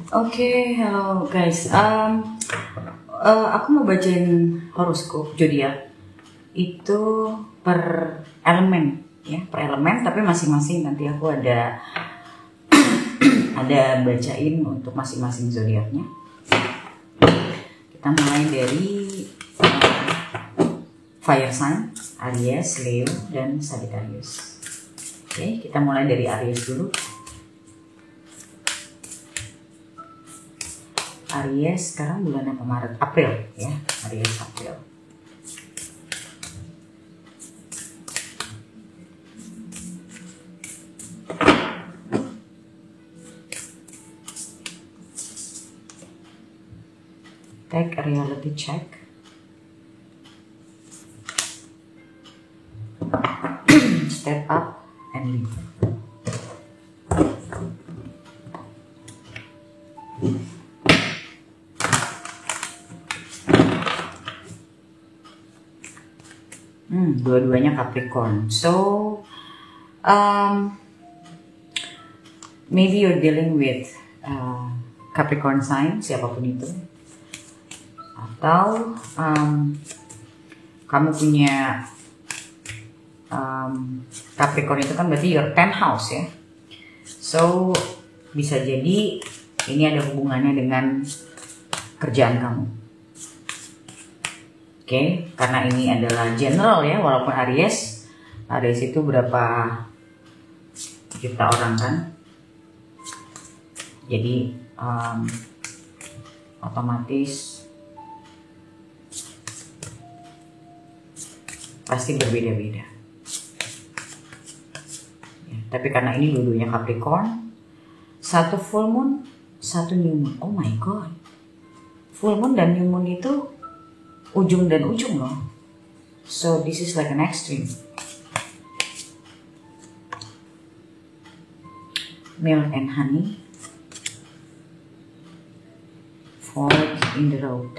Oke, hello guys. Aku mau bacain horoskop zodiak itu per elemen, ya, per elemen. Tapi masing-masing nanti aku ada bacain untuk masing-masing zodiaknya. Kita mulai dari fire sign, Aries, Leo, dan Sagittarius. Oke, kita mulai dari Aries dulu. Aries sekarang bulan apa? Maret, April ya, Aries April. Take a reality check. Step up and leave. Dua-duanya Capricorn. So, maybe you're dealing with Capricorn sign, siapapun itu. Atau kamu punya Capricorn itu kan berarti your 10th house ya. So, bisa jadi ini ada hubungannya dengan kerjaan kamu. Oke, karena ini adalah general ya, walaupun Aries itu berapa juta orang kan. Jadi otomatis pasti berbeda-beda. Ya, tapi karena ini dulunya Capricorn, satu full moon, satu new moon. Oh my god, full moon dan new moon itu ujung dan ujung loh. So this is like an extreme. Milk and honey. Fork in the road.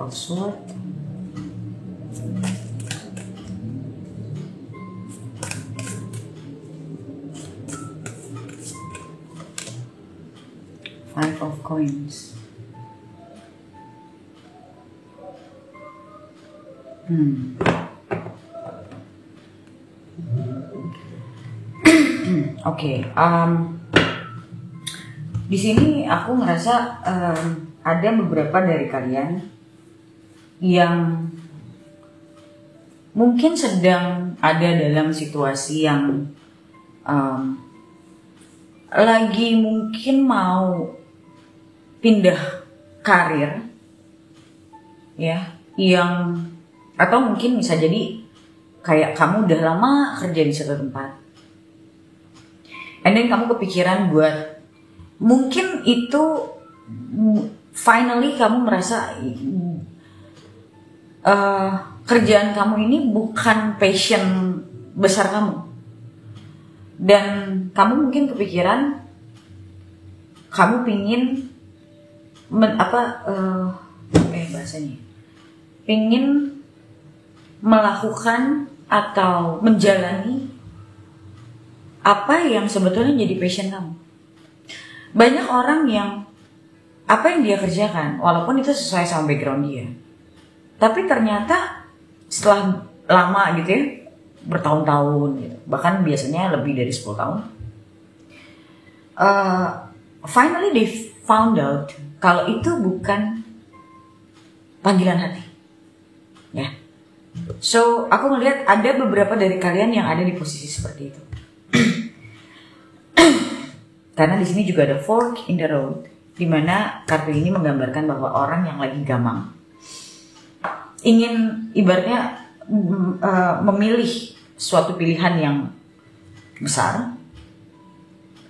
Sword. Five of coins. Oke, di sini aku ngerasa ada beberapa dari kalian yang mungkin sedang ada dalam situasi yang lagi mungkin mau pindah karir ya, yang atau mungkin bisa jadi kayak kamu udah lama kerja di satu tempat and then kamu kepikiran buat mungkin itu finally kamu merasa kerjaan kamu ini bukan passion besar kamu, dan kamu mungkin kepikiran kamu pingin pingin melakukan atau menjalani apa yang sebetulnya jadi passion kamu. Banyak orang yang apa yang dia kerjakan walaupun itu sesuai sama background dia, tapi ternyata setelah lama gitu ya, bertahun-tahun gitu, bahkan biasanya lebih dari 10 tahun, finally they found out kalau itu bukan panggilan hati ya. So aku melihat ada beberapa dari kalian yang ada di posisi seperti itu. Karena di sini juga ada fork in the road. dimana kartu ini menggambarkan bahwa orang yang lagi gamang ingin ibaratnya memilih suatu pilihan yang besar,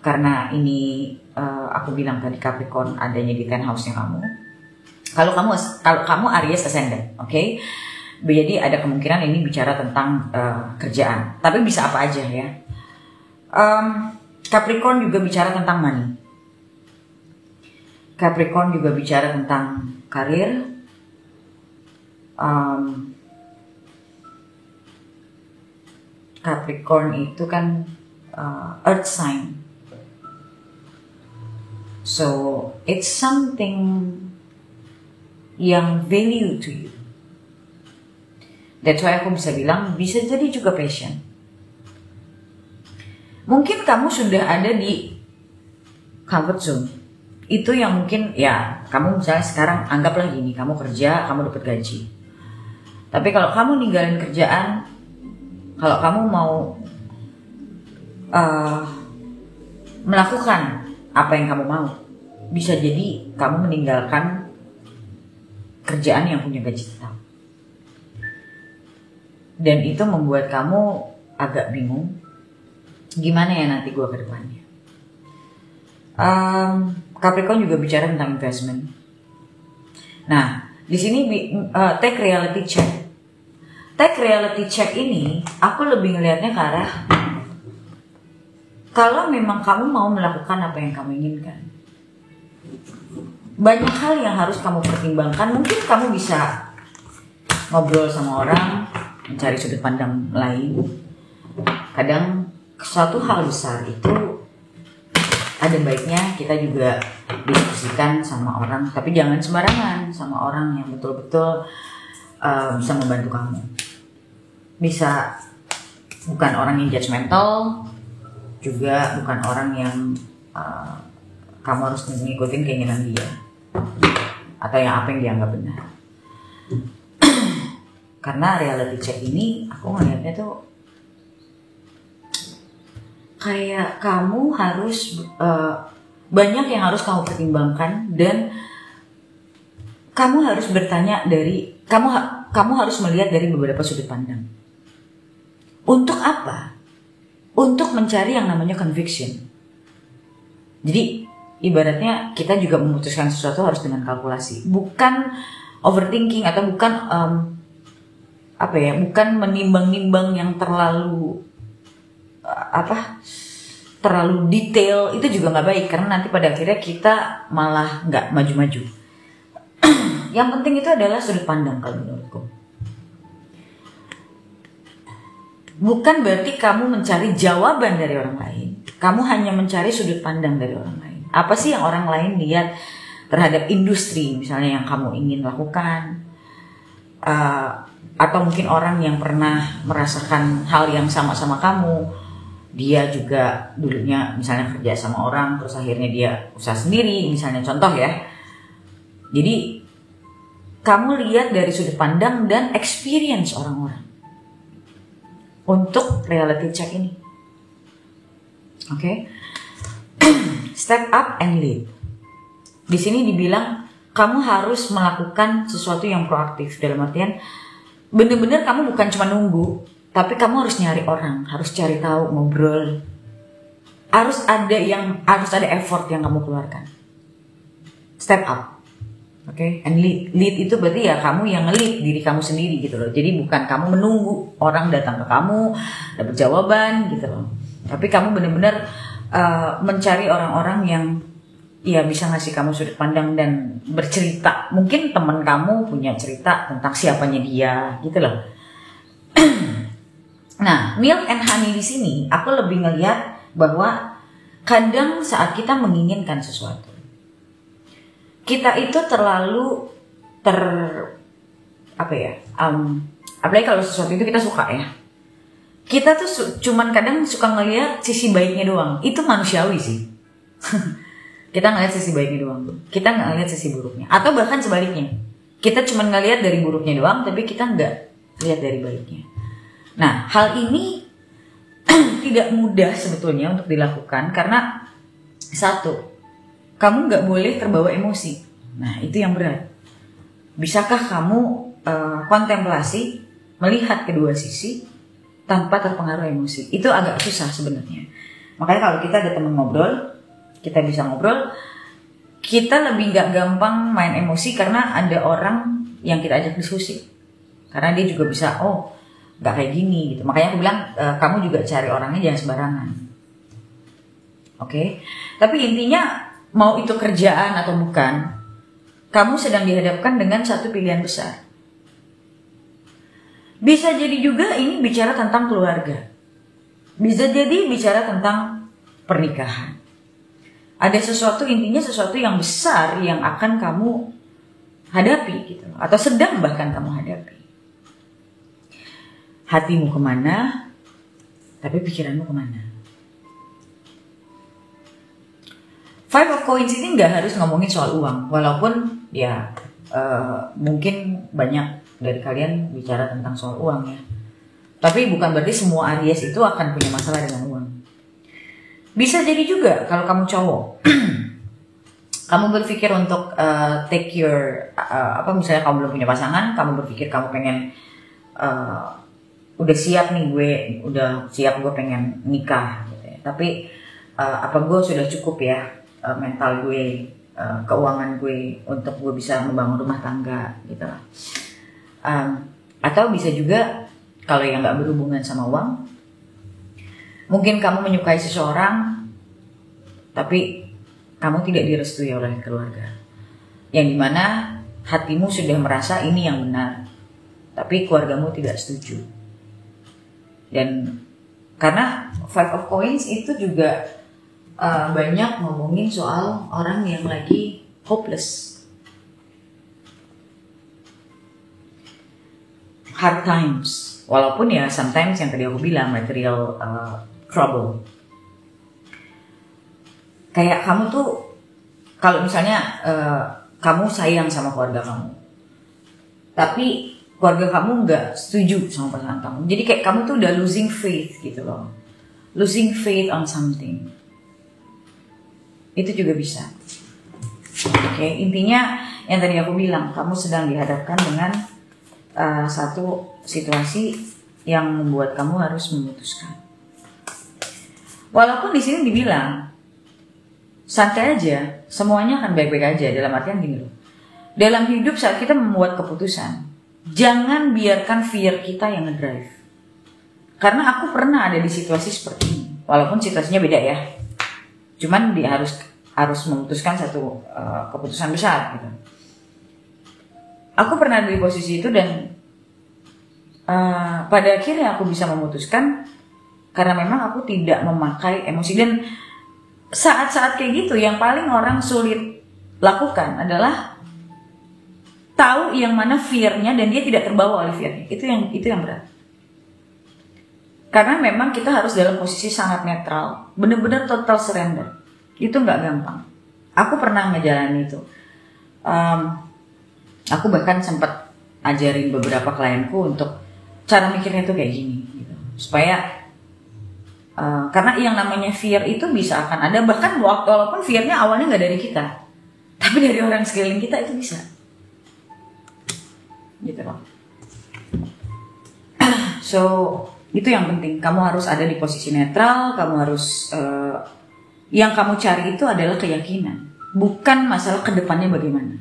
karena ini aku bilang tadi Capricorn adanya di 10th house-nya kamu. Kalau kamu Aries ascendant, oke? Jadi ada kemungkinan ini bicara tentang kerjaan, tapi bisa apa aja ya. Capricorn juga bicara tentang money. Capricorn juga bicara tentang karir. Capricorn itu kan earth sign. So it's something yang value to you. That's why aku bisa bilang bisa jadi juga passion. Mungkin kamu sudah ada di comfort zone. Itu yang mungkin ya kamu misalnya sekarang anggaplah gini, kamu kerja, kamu dapat gaji. Tapi kalau kamu ninggalin kerjaan, kalau kamu mau melakukan apa yang kamu mau, bisa jadi kamu meninggalkan kerjaan yang punya gaji tetap. Dan itu membuat kamu agak bingung, gimana ya nanti gue ke depannya. Capricorn juga bicara tentang investment. Nah, di sini take reality check. Take reality check ini, aku lebih ngelihatnya ke arah kalau memang kamu mau melakukan apa yang kamu inginkan, banyak hal yang harus kamu pertimbangkan. Mungkin kamu bisa ngobrol sama orang, mencari sudut pandang lain. Kadang suatu hal besar itu ada baiknya kita juga diskusikan sama orang, tapi jangan sembarangan, sama orang yang betul-betul bisa membantu kamu. Bisa bukan orang yang judgmental, juga bukan orang yang kamu harus ngikutin keinginan dia atau yang apa yang dianggap benar. Karena reality check ini aku ngeliatnya tuh kayak kamu harus banyak yang harus kamu pertimbangkan, dan kamu harus bertanya dari kamu harus melihat dari beberapa sudut pandang. Untuk apa? Untuk mencari yang namanya conviction. Jadi ibaratnya kita juga memutuskan sesuatu harus dengan kalkulasi, bukan overthinking atau bukan bukan menimbang-nimbang yang terlalu terlalu detail. Itu juga nggak baik, karena nanti pada akhirnya kita malah nggak maju-maju. Yang penting itu adalah sudut pandang kalau menurutku. Bukan berarti kamu mencari jawaban dari orang lain, kamu hanya mencari sudut pandang dari orang lain. Apa sih yang orang lain lihat terhadap industri misalnya yang kamu ingin lakukan, atau mungkin orang yang pernah merasakan hal yang sama-sama kamu. Dia juga dulunya misalnya kerja sama orang, terus akhirnya dia usaha sendiri, misalnya contoh ya. Jadi kamu lihat dari sudut pandang dan experience orang-orang untuk reality check ini. Oke. Step up and lead. Di sini dibilang kamu harus melakukan sesuatu yang proaktif, dalam artian bener-bener kamu bukan cuma nunggu, tapi kamu harus nyari orang, harus cari tahu, ngobrol. Harus ada effort yang kamu keluarkan. Step up. Oke, and lead itu berarti ya kamu yang nge-lead diri kamu sendiri gitu loh. Jadi bukan kamu menunggu orang datang ke kamu dapat jawaban gitu loh. Tapi kamu benar-benar mencari orang-orang yang ya bisa ngasih kamu sudut pandang dan bercerita. Mungkin teman kamu punya cerita tentang siapanya dia gitu loh. Nah, milk and honey di sini aku lebih ngelihat bahwa kadang saat kita menginginkan sesuatu, kita itu terlalu apalagi kalau sesuatu itu kita suka ya. Kita tuh cuman kadang suka ngelihat sisi baiknya doang. Itu manusiawi sih. Kita ngelihat sisi baiknya doang tuh. Kita nggak ngelihat sisi buruknya. Atau bahkan sebaliknya. Kita cuman ngelihat dari buruknya doang, tapi kita nggak lihat dari baiknya. Nah, hal ini tidak mudah sebetulnya untuk dilakukan karena satu, kamu nggak boleh terbawa emosi. Nah itu yang berat. Bisakah kamu kontemplasi, melihat kedua sisi tanpa terpengaruh emosi? Itu agak susah sebenarnya. Makanya kalau kita ada teman ngobrol, kita bisa ngobrol, kita lebih nggak gampang main emosi karena ada orang yang kita ajak diskusi. Karena dia juga bisa, oh nggak kayak gini gitu. Makanya aku bilang kamu juga cari orangnya jangan sembarangan. Oke? Tapi intinya mau itu kerjaan atau bukan, kamu sedang dihadapkan dengan satu pilihan besar. Bisa jadi juga ini bicara tentang keluarga. Bisa jadi bicara tentang pernikahan. Ada sesuatu, intinya sesuatu yang besar yang akan kamu hadapi gitu. Atau sedang bahkan kamu hadapi. Hatimu kemana, tapi pikiranmu kemana. Five of Coins ini gak harus ngomongin soal uang. Walaupun ya mungkin banyak dari kalian bicara tentang soal uang ya. Tapi bukan berarti semua Aries itu akan punya masalah dengan uang. Bisa jadi juga kalau kamu cowok, kamu berpikir untuk take your misalnya kamu belum punya pasangan, kamu berpikir kamu pengen udah siap nih gue pengen nikah gitu ya. Tapi apa gue sudah cukup ya mental gue, keuangan gue untuk gue bisa membangun rumah tangga gitu lah. Atau bisa juga kalau yang nggak berhubungan sama uang, mungkin kamu menyukai seseorang tapi kamu tidak direstui oleh keluarga, yang dimana hatimu sudah merasa ini yang benar tapi keluargamu tidak setuju. Dan karena Five of Coins itu juga banyak ngomongin soal orang yang lagi hopeless, hard times, walaupun ya sometimes yang tadi aku bilang material trouble. Kayak kamu tuh kalau misalnya kamu sayang sama keluarga kamu, tapi keluarga kamu nggak setuju sama pasangan kamu, jadi kayak kamu tuh udah losing faith gitu loh, losing faith on something. Itu juga bisa. Oke, intinya yang tadi aku bilang, kamu sedang dihadapkan dengan satu situasi yang membuat kamu harus memutuskan. Walaupun di sini dibilang santai aja, semuanya akan baik-baik aja. Dalam artian gini loh, dalam hidup saat kita membuat keputusan, jangan biarkan fear kita yang ngedrive. Karena aku pernah ada di situasi seperti ini, walaupun situasinya beda ya. Cuman dia harus memutuskan satu keputusan besar gitu. Aku pernah di posisi itu dan pada akhirnya aku bisa memutuskan karena memang aku tidak memakai emosi. Dan saat-saat kayak gitu yang paling orang sulit lakukan adalah tahu yang mana fear-nya dan dia tidak terbawa oleh fear-nya. Itu yang berat. Karena memang kita harus dalam posisi sangat netral, benar-benar total surrender. Itu nggak gampang. Aku pernah ngejalanin itu. Aku bahkan sempat ajarin beberapa klienku untuk cara mikirnya tuh kayak gini, gitu. Supaya karena yang namanya fear itu bisa akan ada, bahkan walaupun fearnya awalnya nggak dari kita, tapi dari orang sekeliling kita itu bisa, gitu loh. So itu yang penting. Kamu harus ada di posisi netral. Kamu harus yang kamu cari itu adalah keyakinan, bukan masalah kedepannya bagaimana.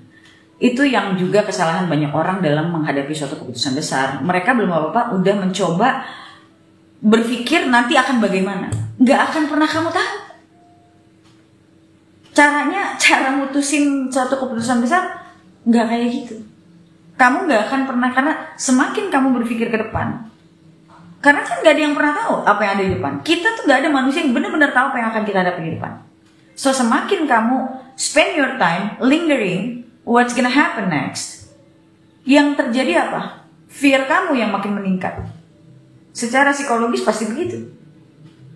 Itu yang juga kesalahan banyak orang dalam menghadapi suatu keputusan besar. Mereka belum apa-apa udah mencoba berpikir nanti akan bagaimana. Nggak akan pernah kamu tahu. Cara mutusin suatu keputusan besar nggak kayak gitu. Kamu nggak akan pernah, karena semakin kamu berpikir ke depan, karena kan nggak ada yang pernah tahu apa yang ada di depan. Kita tuh nggak ada manusia yang benar-benar tahu apa yang akan kita hadapi di depan. So semakin kamu spend your time lingering what's gonna happen next, yang terjadi apa? Fear kamu yang makin meningkat. Secara psikologis pasti begitu.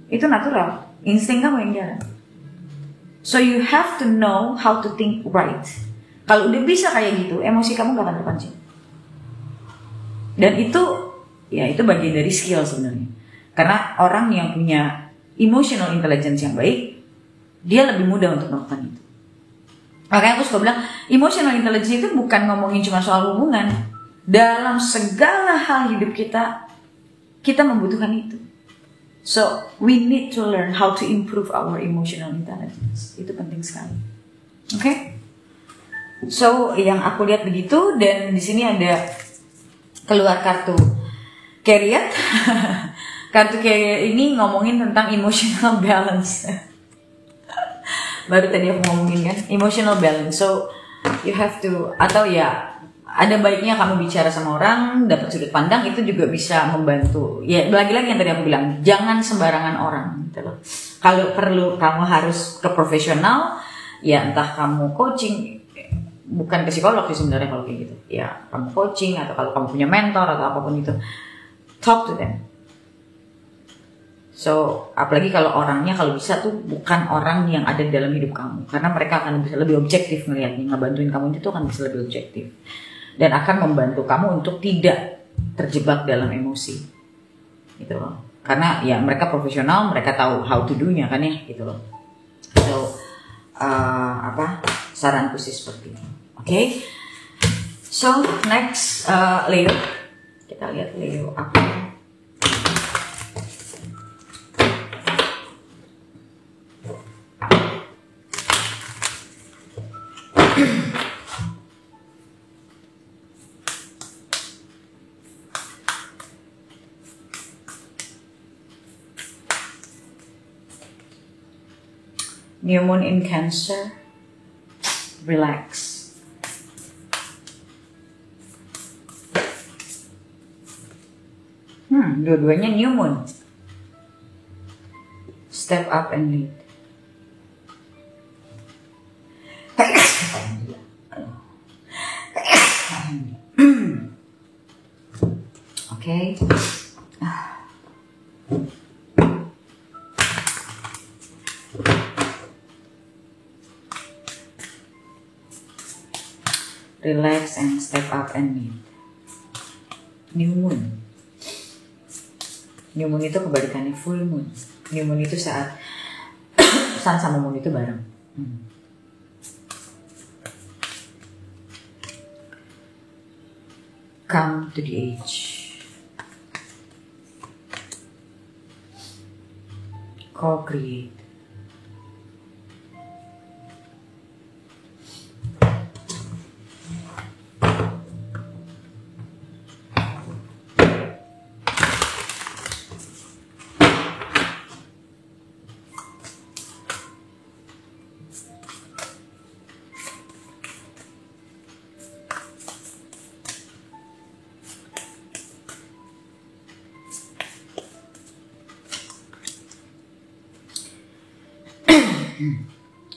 Itu natural. Insting kamu yang jalan. So you have to know how to think right. Kalau udah bisa kayak gitu, emosi kamu gak akan terpancing. Dan itu bagian dari skill sebenarnya. Karena orang yang punya emotional intelligence yang baik, dia lebih mudah untuk melakukan itu. Makanya aku suka bilang emotional intelligence itu bukan ngomongin cuma soal hubungan. Dalam segala hal hidup kita membutuhkan itu. So we need to learn how to improve our emotional intelligence. Itu penting sekali. Oke? So yang aku lihat begitu, dan di sini ada keluar kartu Chariot. Kartu Chariot ini ngomongin tentang emotional balance. Baru tadi aku ngomongin kan, emotional balance. So you have to, atau ya ada baiknya kamu bicara sama orang, dapat sudut pandang, itu juga bisa membantu. Ya lagi-lagi yang tadi aku bilang, jangan sembarangan orang gitu loh. Kalau perlu kamu harus ke profesional, ya entah kamu coaching, bukan ke psikolog sih sebenarnya kalau kayak gitu. Ya kamu coaching, atau kalau kamu punya mentor atau apapun itu, talk to them. So, apalagi kalau orangnya kalau bisa tuh bukan orang yang ada di dalam hidup kamu, karena mereka akan bisa lebih objektif melihatnya, ngebantuin kamu itu akan bisa lebih objektif dan akan membantu kamu untuk tidak terjebak dalam emosi, gitu loh. Karena ya mereka profesional, mereka tahu how to do-nya kan ya, gitu loh. So, saranku sih seperti ini. Okay? So next Leo, kita lihat Leo apa. New Moon in Cancer, relax. Dua-duanya New Moon. Step up and lead. Okay. Relax and step up and lead. New Moon. New Moon itu kebalikannya Full Moon. New Moon itu saat Sun sama Moon itu bareng. Come to the edge. Co-create.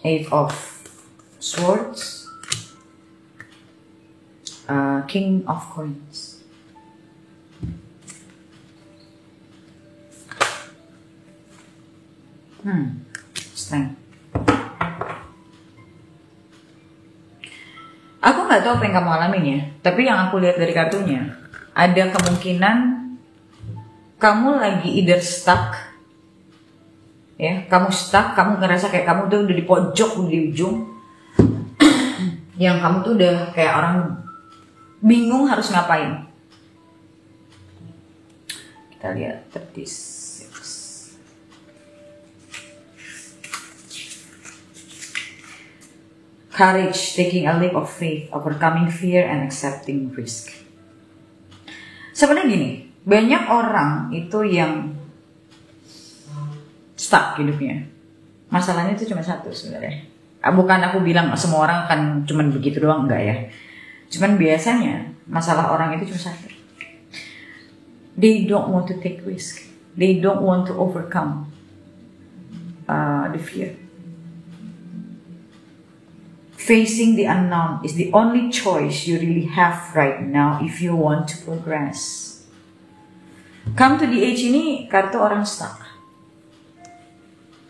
Eight of Swords, King of Coins. Strength. Aku nggak tahu apa yang kamu alamin ya, tapi yang aku lihat dari kartunya, ada kemungkinan kamu lagi either stuck. Ya, kamu stuck, kamu ngerasa kayak kamu tuh udah di pojok, udah di ujung. Yang kamu tuh udah kayak orang bingung harus ngapain. Kita lihat 36. Courage, taking a leap of faith, overcoming fear and accepting risk. Sebenarnya gini, banyak orang itu yang stuck hidupnya. Masalahnya itu cuma satu sebenarnya. Bukan aku bilang semua orang akan cuma begitu doang, enggak ya. Cuman biasanya masalah orang itu cuma satu. They don't want to take risk. They don't want to overcome the fear. Facing the unknown is the only choice you really have right now if you want to progress. Come to the edge ini kartu orang stuck.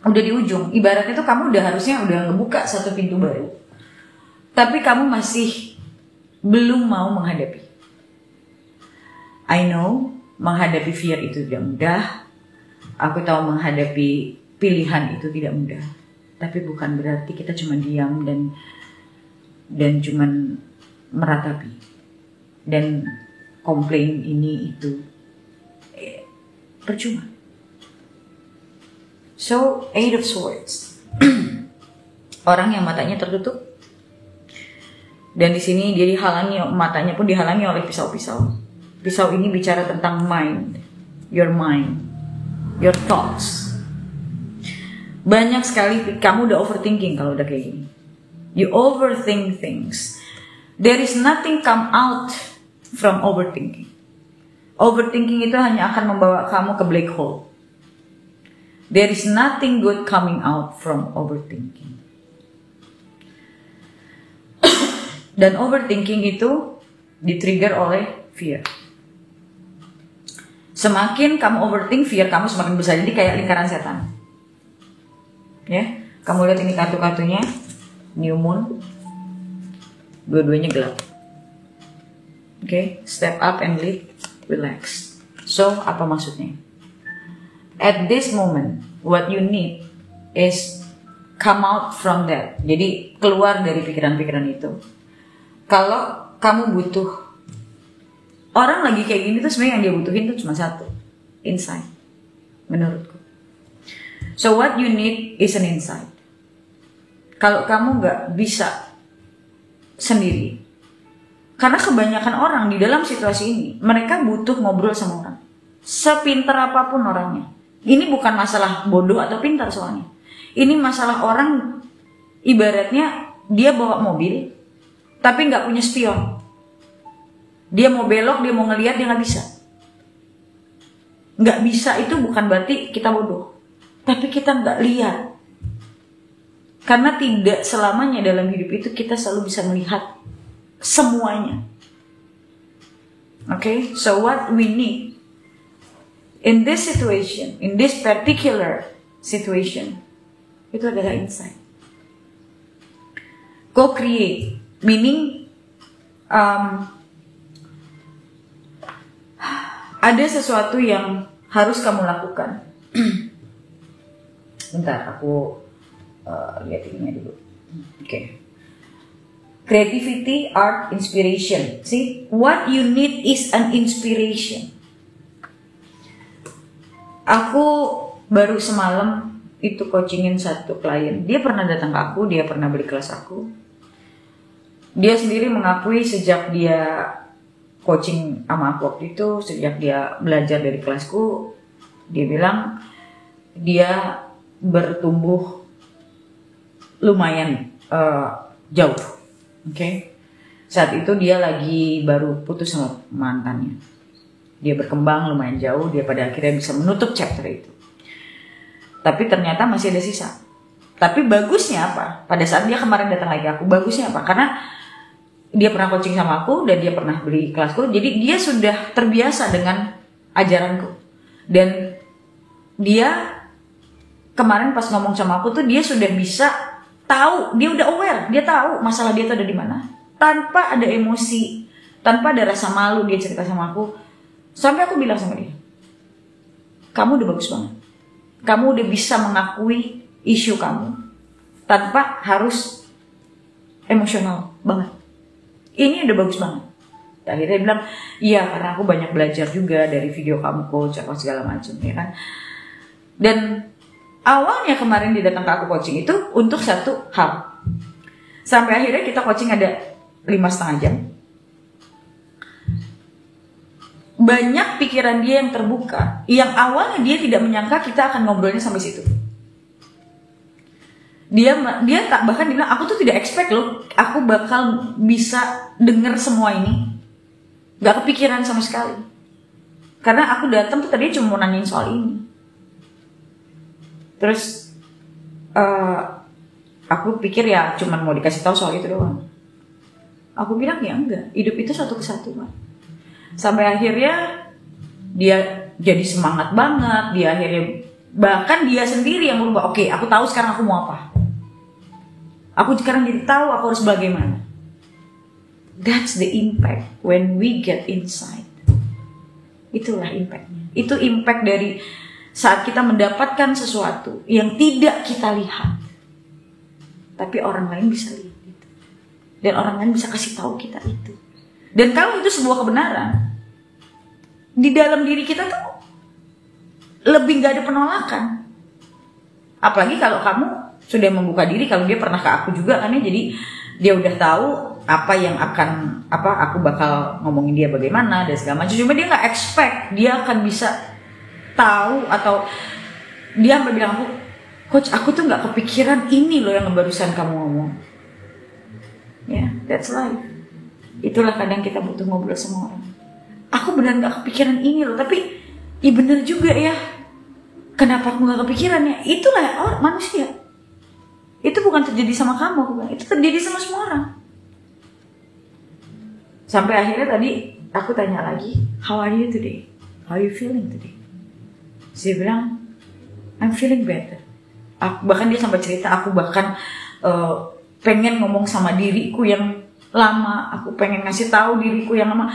Udah di ujung, ibaratnya tuh kamu harusnya udah ngebuka satu pintu baru, tapi kamu masih belum mau menghadapi. I know menghadapi fear itu tidak mudah. Aku tahu menghadapi pilihan itu tidak mudah, tapi bukan berarti kita cuma diam dan dan cuman meratapi dan komplain ini itu, percuma. So, Eight of Swords. Orang yang matanya tertutup, dan di sini dia dihalangi, matanya pun dihalangi oleh pisau-pisau. Pisau ini bicara tentang mind, your thoughts. Banyak sekali kamu udah overthinking kalau udah kayak gini. You overthink things. There is nothing come out from overthinking. Overthinking itu hanya akan membawa kamu ke black hole. There is nothing good coming out from overthinking. Dan overthinking itu di-trigger oleh fear. Semakin kamu overthink, fear kamu semakin besar. Jadi kayak lingkaran setan. Ya, kamu lihat ini kartu-kartunya, New Moon, dua-duanya gelap. Oke, step up and lead, relax. So, apa maksudnya? At this moment, what you need is come out from that. Jadi keluar dari pikiran-pikiran itu. Kalau kamu butuh, orang lagi kayak gini tuh sebenarnya yang dia butuhin tuh cuma satu, insight, menurutku. So what you need is an insight. Kalau kamu nggak bisa sendiri, karena kebanyakan orang di dalam situasi ini, mereka butuh ngobrol sama orang, sepintar apapun orangnya. Ini bukan masalah bodoh atau pintar soalnya. Ini masalah orang, ibaratnya dia bawa mobil, tapi nggak punya spion. Dia mau belok, dia mau ngelihat, dia nggak bisa. Nggak bisa itu bukan berarti kita bodoh, tapi kita nggak lihat. Karena tidak selamanya dalam hidup itu kita selalu bisa melihat semuanya. Okay, so what we need in this situation, in this particular situation, itu adalah insight. Co-create, meaning ada sesuatu yang harus kamu lakukan. Bentar, aku lihat ininya dulu. Okay. Creativity, art, inspiration. See, what you need is an inspiration. Aku baru semalam itu coachingin satu klien. Dia pernah datang ke aku, dia pernah beli kelas aku. Dia sendiri mengakui sejak dia coaching sama aku waktu itu, sejak dia belajar dari kelasku, dia bilang dia bertumbuh lumayan jauh. Okay? Saat itu dia lagi baru putus sama mantannya. Dia berkembang lumayan jauh, dia pada akhirnya bisa menutup chapter itu. Tapi ternyata masih ada sisa. Tapi bagusnya apa? Pada saat dia kemarin datang lagi aku, bagusnya apa? Karena dia pernah coaching sama aku dan dia pernah beli kelasku. Jadi dia sudah terbiasa dengan ajaranku. Dan dia kemarin pas ngomong sama aku tuh dia sudah bisa tahu, dia udah aware, dia tahu masalah dia tuh ada di mana. Tanpa ada emosi, tanpa ada rasa malu dia cerita sama aku. Sampai aku bilang sama dia, kamu udah bagus banget. Kamu udah bisa mengakui isu kamu tanpa harus emosional banget. Ini udah bagus banget. Akhirnya dia bilang, iya karena aku banyak belajar juga dari video kamu coach atau segala macam, ya kan. Dan awalnya kemarin dia datang ke aku coaching itu untuk satu hal. Sampai akhirnya kita coaching ada 5,5 jam. Banyak pikiran dia yang terbuka, yang awalnya dia tidak menyangka kita akan ngobrolnya sampai situ. Dia bahkan bilang, aku tuh tidak expect loh, aku bakal bisa denger semua ini. Gak kepikiran sama sekali. Karena aku datang tuh tadinya cuma mau nanyain soal ini. Terus aku pikir ya cuma mau dikasih tahu soal itu doang. Aku bilang ya enggak, hidup itu satu kesatuan. Sampai akhirnya dia jadi semangat banget. Dia akhirnya bahkan dia sendiri yang berubah. Oke, aku tahu sekarang aku mau apa. Aku sekarang jadi tahu aku harus bagaimana. That's the impact when we get inside. Itulah impactnya. Itu impact dari saat kita mendapatkan sesuatu yang tidak kita lihat, tapi orang lain bisa lihat itu. dan orang lain bisa kasih tahu kita itu. Dan kalau itu sebuah kebenaran, di dalam diri kita tuh lebih gak ada penolakan. Apalagi kalau kamu sudah membuka diri, kalau dia pernah ke aku juga kan ya, jadi dia udah tahu apa yang aku bakal ngomongin dia bagaimana dan segala macam. Cuma dia nggak expect dia akan bisa tahu, atau dia sampai bilang aku, coach aku tuh nggak kepikiran ini loh yang barusan kamu ngomong. Ya, that's life. Itulah kadang kita butuh ngobrol sama orang. Aku benar nggak kepikiran ini loh, tapi iya benar juga ya. Kenapa aku nggak kepikiran ya? Itulah orang manusia. Itu bukan terjadi sama kamu, aku bilang. Itu terjadi sama semua orang. Sampai akhirnya tadi aku tanya lagi, how are you today? How are you feeling today? Dia bilang, I'm feeling better. Bahkan dia sampai cerita, aku bahkan pengen ngomong sama diriku yang lama, aku pengen ngasih tahu diriku yang lama.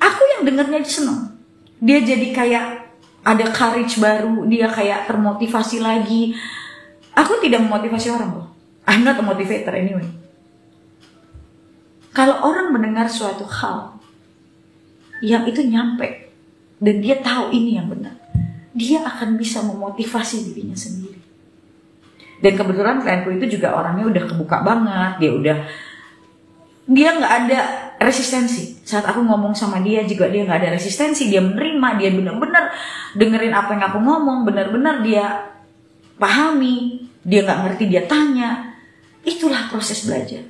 Aku yang dengernya aja seneng. Dia jadi kayak ada courage baru, dia kayak termotivasi lagi. Aku tidak memotivasi orang loh. I'm not a motivator anyway. Kalau orang mendengar suatu hal yang itu nyampe dan dia tahu ini yang benar, dia akan bisa memotivasi dirinya sendiri. Dan kebetulan klienku itu juga orangnya udah kebuka banget, dia nggak ada resistensi. Saat aku ngomong sama dia juga dia nggak ada resistensi, dia menerima, dia benar-benar dengerin apa yang aku ngomong, benar-benar dia pahami, dia nggak ngerti dia tanya. Itulah proses belajar.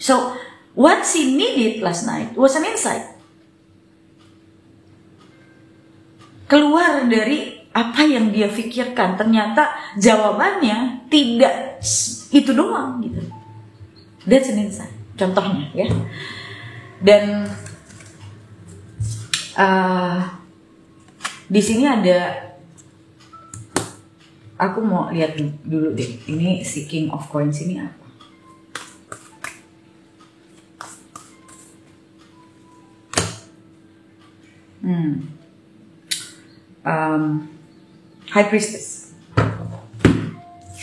So, what she needed last night was an insight. Keluar dari apa yang dia pikirkan, ternyata jawabannya tidak itu doang gitu. That's an insight. Contohnya ya. Dan di sini ada, aku mau lihat dulu deh. Ini si King of Coins ini apa? High Priestess.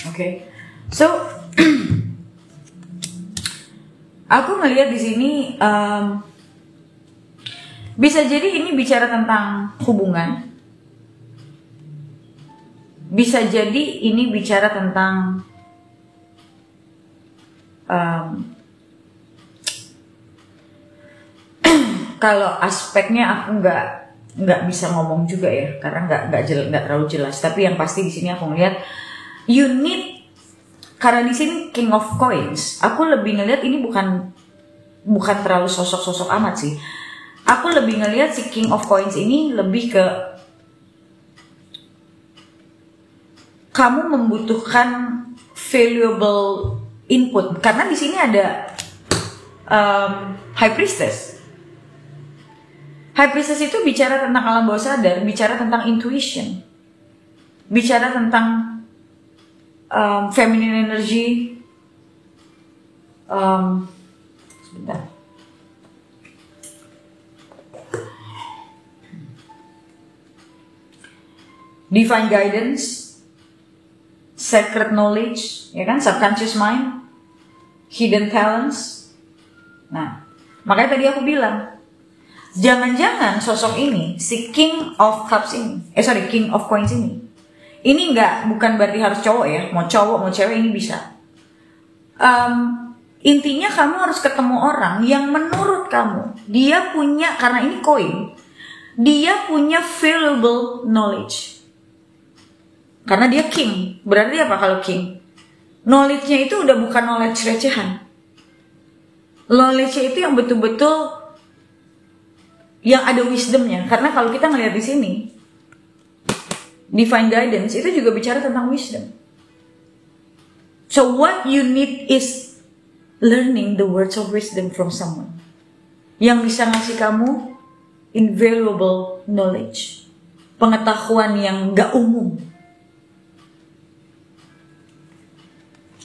Okay. So aku melihat di sini bisa jadi ini bicara tentang hubungan. Bisa jadi ini bicara tentang kalau aspeknya aku nggak bisa ngomong juga ya, karena nggak terlalu jelas. Tapi yang pasti di sini aku ngelihat you need, karena di sini King of Coins, aku lebih ngelihat ini bukan terlalu sosok amat sih. Aku lebih ngelihat si King of Coins ini lebih ke kamu membutuhkan valuable input, karena di sini ada High Priestess. High Priestess itu bicara tentang alam bawah sadar, bicara tentang intuition, bicara tentang feminine energy. Sebentar. Divine guidance, sacred knowledge, ya kan, subconscious mind, hidden talents. Nah, makanya tadi aku bilang, jangan-jangan sosok ini, si King of Cups ini, King of Coins ini bukan berarti harus cowok ya, mau cowok mau cewek ini bisa. Intinya kamu harus ketemu orang yang menurut kamu dia punya, karena ini koin, dia punya valuable knowledge. Karena dia king, berarti apa kalau king? Knowledge-nya itu udah bukan knowledge recehan. Knowledge-nya itu yang betul-betul yang ada wisdomnya. Karena kalau kita ngelihat di sini, divine guidance itu juga bicara tentang wisdom. So what you need is learning the words of wisdom from someone yang bisa ngasih kamu invaluable knowledge, pengetahuan yang gak umum.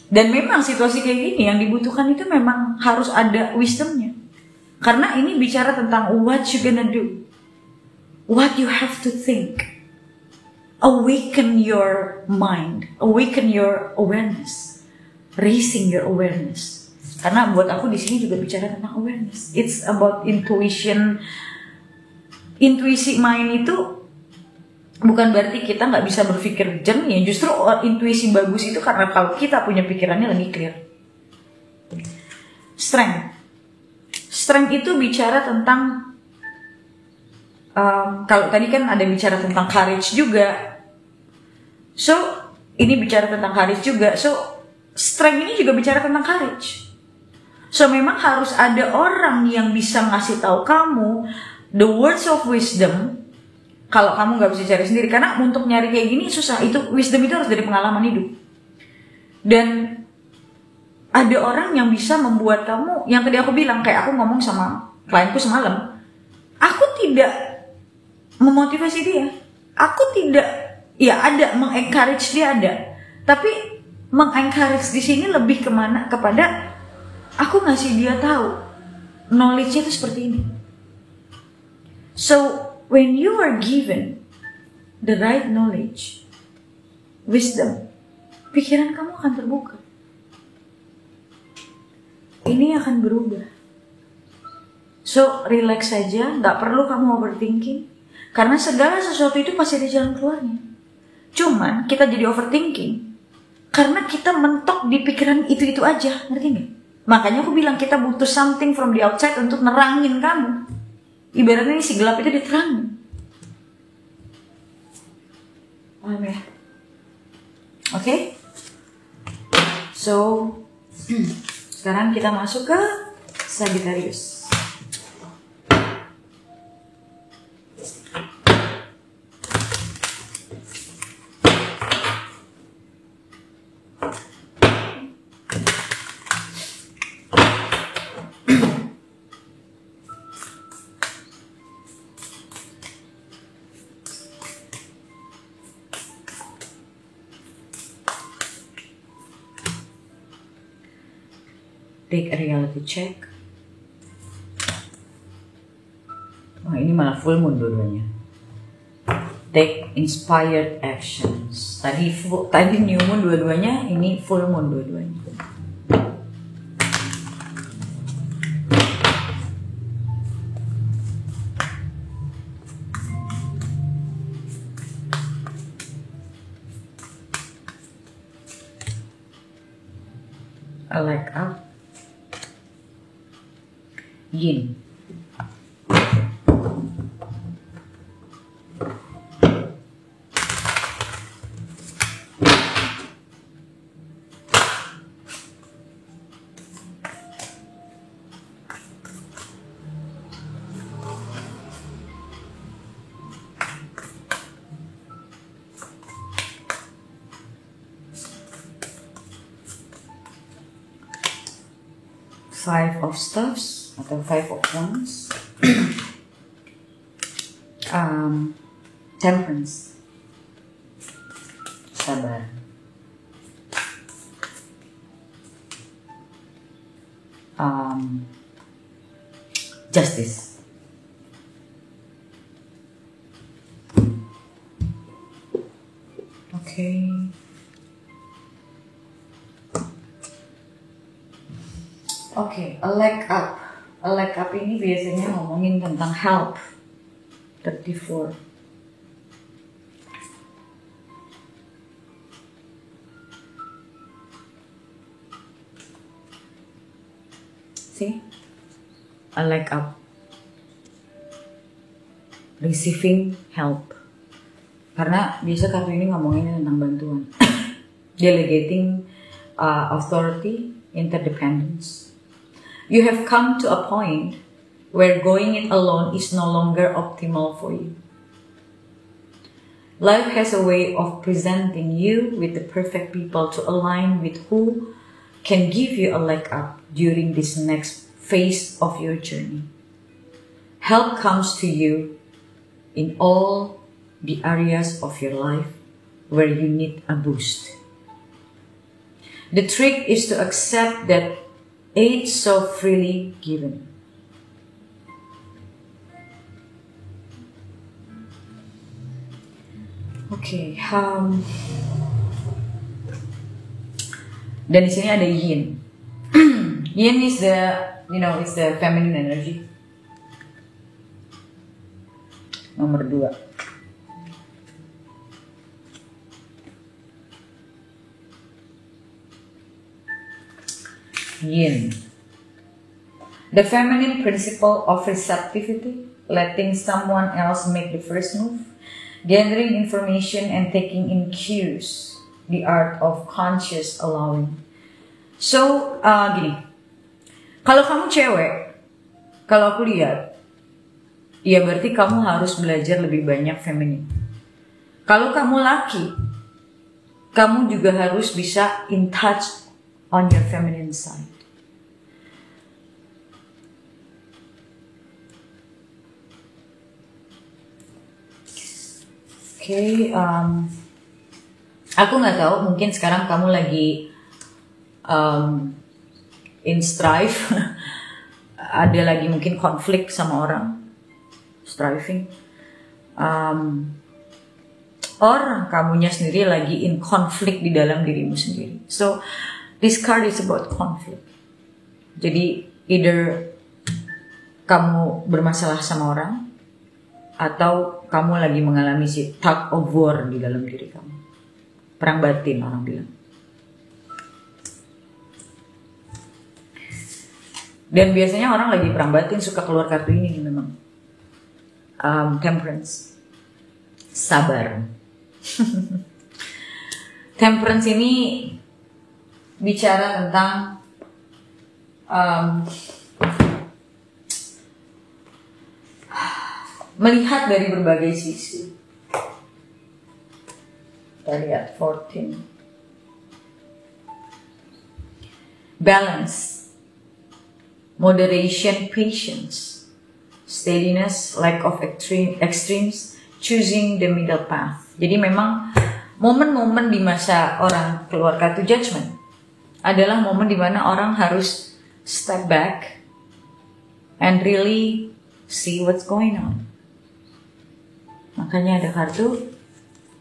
Dan memang situasi kayak gini yang dibutuhkan itu memang harus ada wisdomnya. Karena ini bicara tentang what you gonna do, what you have to think. Awaken your mind, awaken your awareness, raising your awareness. Karena buat aku di sini juga bicara tentang awareness. It's about intuition. Intuisi mind itu bukan berarti kita nggak bisa berpikir jernih. Justru intuisi bagus itu karena kalau kita punya pikirannya lebih clear. Strength itu bicara tentang kalau tadi kan ada bicara tentang courage juga. So ini bicara tentang courage juga. So strength ini juga bicara tentang courage. So memang harus ada orang yang bisa ngasih tahu kamu the words of wisdom. Kalau kamu nggak bisa cari sendiri, karena untuk nyari kayak gini susah. Itu wisdom itu harus dari pengalaman hidup. Dan ada orang yang bisa membuat kamu, yang tadi aku bilang, kayak aku ngomong sama klienku semalam, aku tidak memotivasi dia, aku tidak, ya ada mengencourage dia ada, tapi mengencourage di sini lebih kemana kepada aku ngasih dia tahu knowledge-nya itu seperti ini. So when you are given the right knowledge, wisdom, pikiran kamu akan terbuka. Ini akan berubah. So relax saja, nggak perlu kamu overthinking, karena segala sesuatu itu pasti ada jalan keluarnya. Cuman kita jadi overthinking karena kita mentok di pikiran itu aja, ngerti nggak? Makanya aku bilang kita butuh something from the outside untuk nerangin kamu. Ibaratnya si gelap itu diterangin. Paham ya? Oke? So sekarang kita masuk ke Sagittarius. Take a reality check. Wah, ini malah full moon dua-duanya. Take inspired actions. Tadi new moon dua-duanya, ini full moon dua-duanya. I like up. Yin. Five of Staffs atau Five of Wands. Temperance. Sabar. Justice. Okay. Oke, a leg up. A leg up ini biasanya ngomongin tentang help. 34. See? A leg up. Receiving help. Karena biasa kartu ini ngomongin tentang bantuan. Delegating authority, interdependence. You have come to a point where going it alone is no longer optimal for you. Life has a way of presenting you with the perfect people to align with who can give you a leg up during this next phase of your journey. Help comes to you in all the areas of your life where you need a boost. The trick is to accept that aid so freely given. Okay, dan di sini ada yin. Yin is it's the feminine energy. Nomor 2. Yin. The feminine principle of receptivity, letting someone else make the first move, gathering information and taking in cues, the art of conscious allowing. So, gini, kalau kamu cewek, kalau aku lihat, ya berarti kamu harus belajar lebih banyak feminin. Kalau kamu laki, kamu juga harus bisa in touch on your feminine side. Oke, aku nggak tahu, mungkin sekarang kamu lagi in strife, ada lagi mungkin konflik sama orang, striving, or kamunya sendiri lagi in konflik di dalam dirimu sendiri. So this card is about conflict. Jadi either kamu bermasalah sama orang, atau kamu lagi mengalami si tug of war di dalam diri kamu. Perang batin orang bilang. Dan biasanya orang lagi perang batin suka keluar kartu ini memang. Temperance. Sabar. Temperance ini bicara tentang melihat dari berbagai sisi. Kita lihat 14. Balance, moderation, patience, steadiness, lack of extremes, choosing the middle path. Jadi memang momen-momen di masa orang keluar kartu judgment adalah momen di mana orang harus step back and really see what's going on. Makanya ada kartu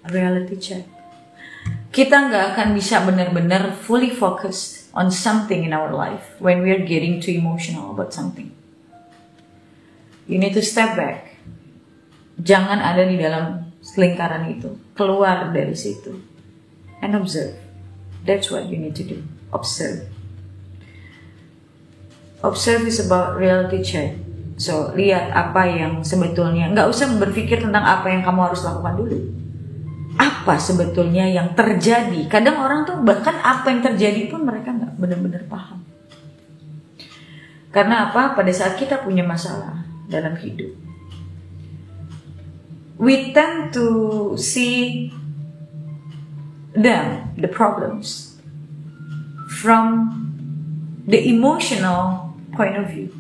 reality check. Kita nggak akan bisa benar-benar fully focused on something in our life when we are getting too emotional about something. You need to step back. Jangan ada di dalam lingkaran itu. Keluar dari situ. And observe. That's what you need to do. Observe. Observe is about reality check. So, lihat apa yang sebetulnya, nggak usah berpikir tentang apa yang kamu harus lakukan dulu. Apa sebetulnya yang terjadi? Kadang orang tuh bahkan apa yang terjadi pun mereka nggak benar-benar paham. Karena apa? Pada saat kita punya masalah dalam hidup, we tend to see them, the problems, from the emotional point of view.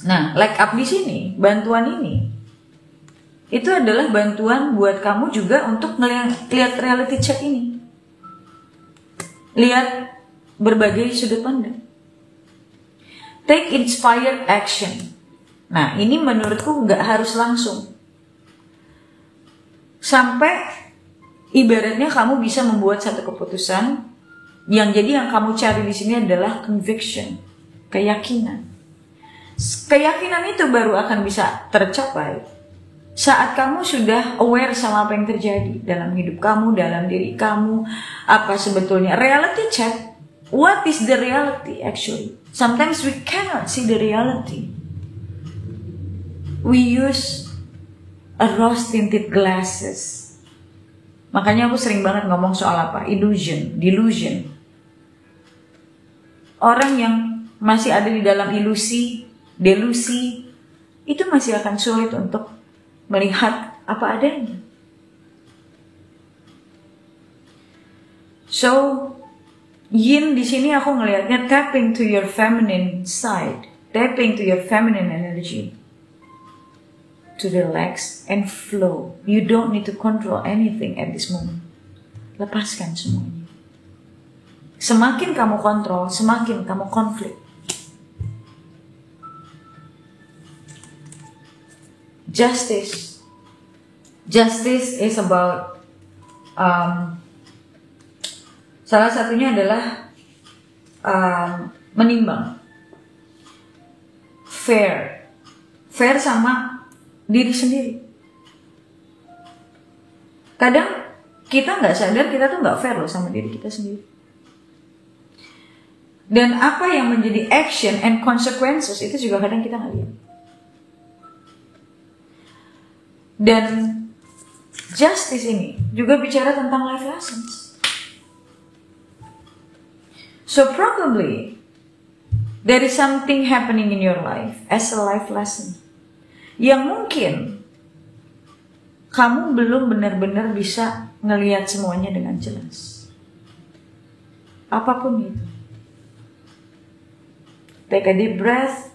Nah, like up di sini, bantuan ini, itu adalah bantuan buat kamu juga untuk lihat reality check ini. Lihat berbagai sudut pandang. Take inspired action. Nah, ini menurutku nggak harus langsung. Sampai ibaratnya kamu bisa membuat satu keputusan yang jadi yang kamu cari di sini adalah conviction, keyakinan. Keyakinan itu baru akan bisa tercapai saat kamu sudah aware sama apa yang terjadi dalam hidup kamu, dalam diri kamu, apa sebetulnya. Reality check, what is the reality actually? Sometimes we cannot see the reality. We use a rose-tinted glasses. Makanya aku sering banget ngomong soal apa? Illusion, delusion. Orang yang masih ada di dalam ilusi, delusi, itu masih akan sulit untuk melihat apa adanya. So, yin di sini aku ngelihatnya tapping to your feminine side, tapping to your feminine energy, to relax and flow. You don't need to control anything at this moment. Lepaskan semuanya. Semakin kamu kontrol, semakin kamu konflik. Justice. Justice is about Salah satunya adalah menimbang. Fair sama diri sendiri. Kadang kita nggak sadar kita tuh nggak fair loh sama diri kita sendiri. Dan apa yang menjadi action and consequences itu juga kadang kita nggak lihat. Dan justice ini juga bicara tentang life lessons. So probably there is something happening in your life as a life lesson yang mungkin kamu belum benar-benar bisa ngelihat semuanya dengan jelas. Apapun itu. Take a deep breath,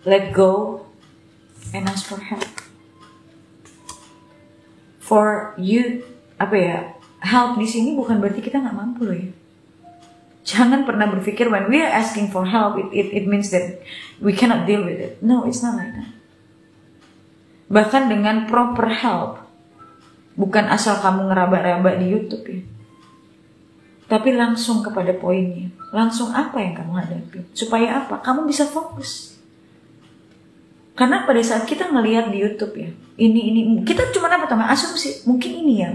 let go, and ask for help. For you, help di sini bukan berarti kita nggak mampu loh ya. Jangan pernah berpikir when we are asking for help, it means that we cannot deal with it. No, it's not like that. Bahkan dengan proper help, bukan asal kamu ngeraba-raba di YouTube ya. Tapi langsung kepada poinnya. Langsung apa yang kamu hadapi. Supaya apa? Kamu bisa fokus. Karena pada saat kita ngelihat di YouTube ya. Ini. Kita cuma asumsi. Mungkin ini ya.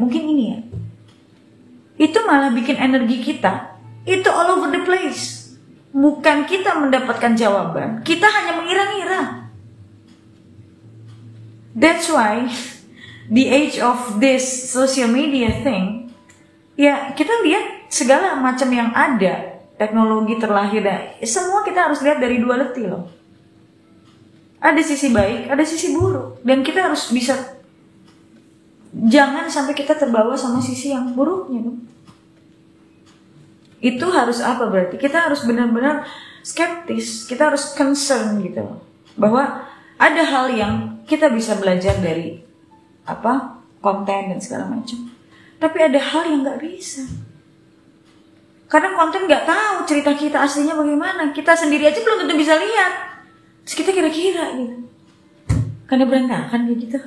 Itu malah bikin energi kita. Itu all over the place. Bukan kita mendapatkan jawaban. Kita hanya mengira-ngira. That's why the age of this social media thing. Ya kita lihat segala macam yang ada, teknologi terlahir, semua kita harus lihat dari dua leti loh. Ada sisi baik, ada sisi buruk, dan kita harus bisa, jangan sampai kita terbawa sama sisi yang buruknya dong. Itu harus apa berarti? Kita harus benar-benar skeptis, kita harus concern gitu loh, bahwa ada hal yang kita bisa belajar dari konten dan segala macam. Tapi ada hal yang nggak bisa. Karena konten nggak tahu cerita kita aslinya bagaimana. Kita sendiri aja belum tentu bisa lihat. Terus kita kira-kira gitu. Karena berantakan kayak gitu.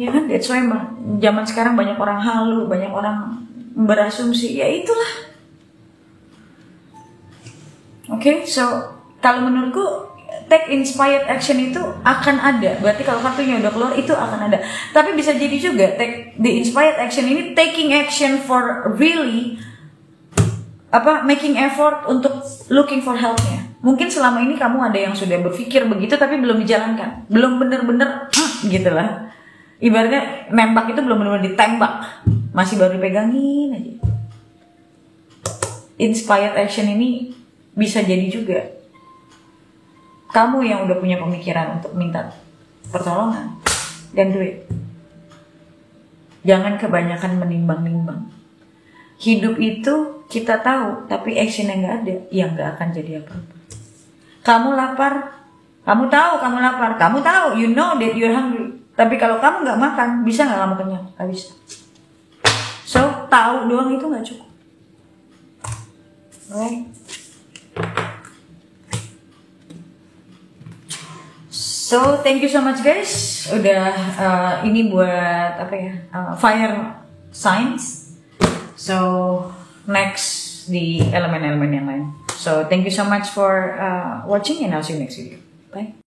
Ya kan, that's why zaman sekarang banyak orang halu, banyak orang berasumsi. Ya itulah. Oke, so kalau menurutku take inspired action itu akan ada. Berarti kalau kartunya udah keluar itu akan ada. Tapi bisa jadi juga take the inspired action ini taking action for really making effort untuk looking for helpnya. Mungkin selama ini kamu ada yang sudah berpikir begitu tapi belum dijalankan. Belum bener-bener gitu lah. Ibaratnya nembak itu belum bener-bener ditembak. Masih baru dipegangin aja. Inspired action ini bisa jadi juga kamu yang udah punya pemikiran untuk minta pertolongan dan duit. Jangan kebanyakan menimbang-nimbang. Hidup itu kita tahu, tapi actionnya nggak ada, ya nggak akan jadi apa-apa. Kamu lapar, kamu tahu, you know that you're hungry. Tapi kalau kamu nggak makan, bisa nggak kamu kenyang? Nggak bisa. So tahu doang itu nggak cukup. Alright. So thank you so much guys. Udah ini buat fire signs. So next di elemen-elemen yang lain. So thank you so much for watching and I'll see you next video. Bye.